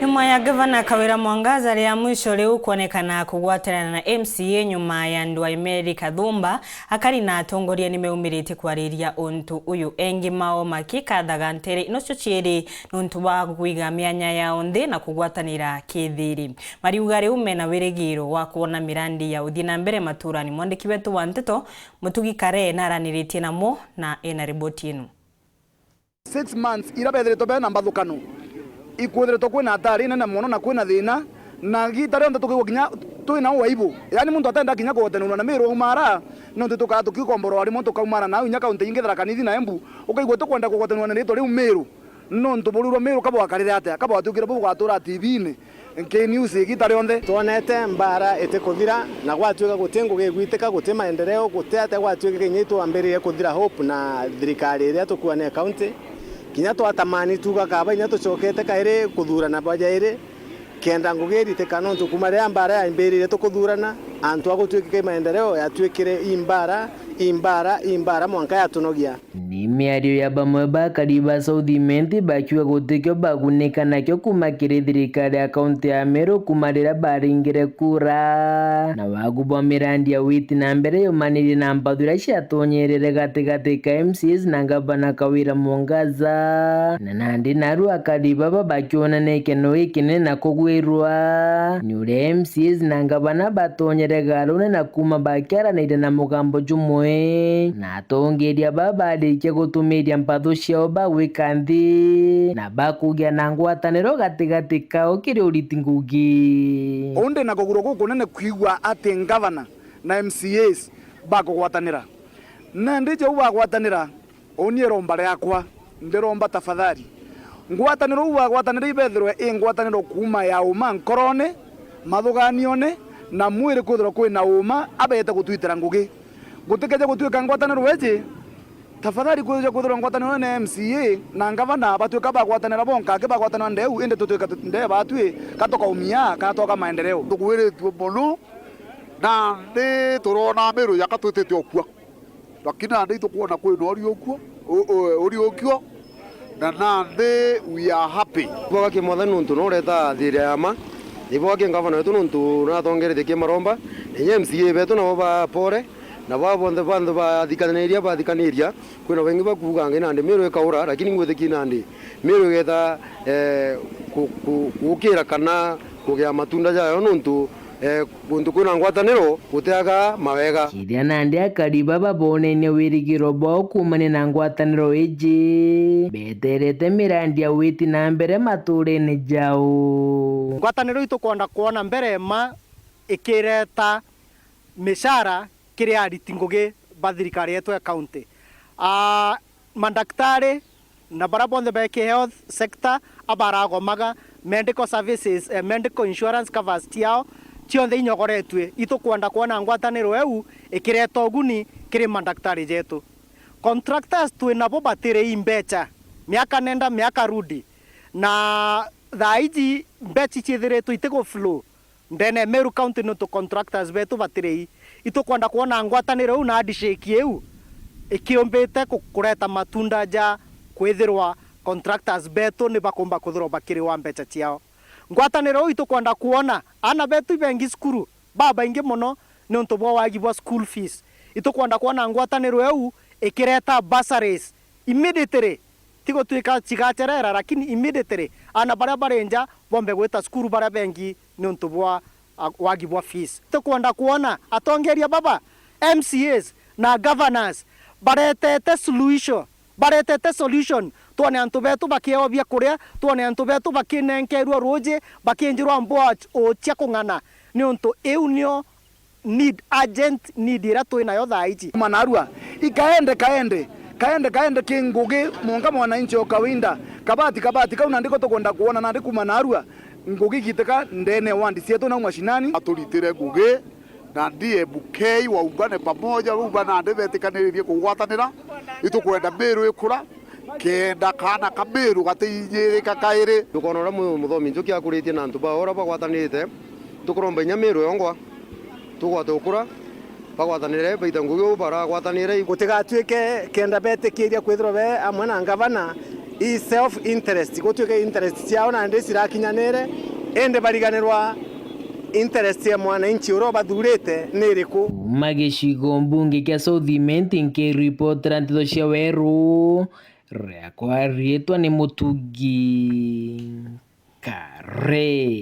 Nyuma ya Gavana Kawira Mwangaza rĩa mwisho rĩu kuonekana kugwatanĩra na MCA nyuma ya Ndwaimeri Kathumba akari na atongoria nimeumirite kwariria untu uyu engi mao makikathaga ntere inocio cieri nuntu wa kuiga mianya yao nthi na kugwatanĩra kithiri. Mariuga rĩu mena wirigiro wa kuona mirandi ya uthii na mbere maturani. Mwandiki wetu wa Nteto Mutugi Kare naraniritie namo na ena riboti ino. 6 months irabethiritwo be na mbathukano ikwethiritwo kwina atari nene muno na kwina thina na gitari onde tukigwa kinya twina waibu yani muntu atenda kinya gwotenwa na miro umara no tutuka tukikomboro ari muntu kaumara na unya kaunti ingethera kanithi na embu ukaigwa tukwenda kugwotenwa na rito riu miro no ntubururo miro kabwa karire ate kabwa tukire bu gwatura TV-ini nke news gitari onde tuonete mbara etekuthira na gwatuika gutengu gigwiteka guti maendeleo gutete gwatuika kinyito ambere kuthira hope na thirikari iria tukuane county kinya twatamani tuga kaba inya tucokete kaire kuthurana bajaire kenda ngugirite kanonto kumaria mbara ya imbere tukuthurana antu agutwike maendeleo yatwikire imbara mwanka yatunogia ni miario ya bamwe bakari ba Southimenti bakiwa gutikyo baguneka kyo kumakire thirikari ya kaunti ya Meru kumarira baringire kura na wagubwa mirandi ya witi na mbere yomaniri na mbathura ciatonyerere gatigati ka MCs na Gavana Kawira Mwangaza na nandi naru akari baba bakionaneke no ikine na kugwirwa ni ure MCs na Gavana batonyere garone na kuma bakiara na mugambo jumwe na atongeria babarikia gutumiria mpatho ciao bagwika nthi na bakugia na ngwataniro gatigati kao kiri uriti ngugi onde na kuguro guku nene kwigwa ati Gavana na MCAs bakugwatanira na ndije ubagwatanira oniero mbare yakwa ndiromba tafadhali ngwataniro ubagwatanira ibethirwe ngwataniro kuma ya uma nkorone mathuganione na mwiri kuthiro kwina uma abete gutwitira ngugi gutikeje gutwika ngwataniro weje tafadhali kuja kuthira ngwataniro na MCA na Gavana batwika bagwatanira bonka ke bagwatanira ndeu inde tutwika nde batwi katoka umia katoka maendeleo tukuwiritwe muno na ndi turona miru yakatwitite okua lakini ndi tukuona kwina ori okio na ndi we are happy boga ke mothe nuntu no reta thire ama ibo ke Gavana wetu nuntu na tongerete ke maromba MCA betu na ba pore na babonde bandu bathikaniria kwina wengi bakuga nandi miru ikaura lakini ngwetheki nandi miru getha gukira kana kugia matunda jayo nuntu kuntu kuna ngwataniro guteaga mawega kiria nandi akari baba bonene wirigiro bo kumane na ngwataniro iji beterete mirandi ya witi na mbere maturene jao ngwataniro itukwenda kuona mbere ma ikireta mishara kiri ariti ngugi bathirikari yetu ya county mandaktari na barabonde beke health sector abaragomaga medical services medical insurance covers tiao cionthe inyogoretwe itukwenda kuona ngwataniro eu ikireta uguni kiri mandaktari jetu contractors twinabo batire imbecha miaka nenda miaka rudi na thaiji mbechi chithiretwe itego flow ndene Meru county no to contractors betu batirei itukwenda kuona ngwataniro u na adisheki eu ikiombete kureta matunda ja kwithirwa contractors betu ni bakomba kuthirwa bakiri wa mbecha ciao ngwataniro u itukwenda kuona ana betu bengi skuru baba ingi muno ni untu bwa wagibwa school fees itukwenda kuona ngwataniro eu ikireta bursaries immediately tigo tuika chigacherera lakini immediately ana bara barenja bombe gweta skuru bara bengi ni untu bwa wagibwa fees tukwenda kuona atongeria baba MCAs na governors baretete solution tuone antu betu bakio bia kuria tuone antu betu bakinenkerwa roje bakinjirwa mboa o cia kungana ni untu eu nio need urgent need ira twinayo thaiji manarua kaende kingugi monga mwananchi okawinda kabati kauna ndiko tukwenda kuona na ndiku manarua ngugi giteka ndene wandi sietu na mashinani aturitire ngugi na ndie bukei wa ungane pamoja ruba na ndebetikaniririe kugwatanira itukwenda miru ikura kenda kana kamiru gatinyirika kairi tukonora muthomi njuki akuritie na ntu baora bagwatanirite tukuromba nya miru yongwa tugwate ukura bagwatanire baita ngugi bara gwatanire gutigatuike kenda betikiria kwithirwa be amwe na Gavana i self interest gutwike interest ciao na ndi cirakinyanire ende bariganirwa interest ya mwananchi uria bathurite ni iriku. Magicigo mbunge kia South Imenti nkiripotera ntito cia Weru riakwa rietwa ni Mutugi Kare.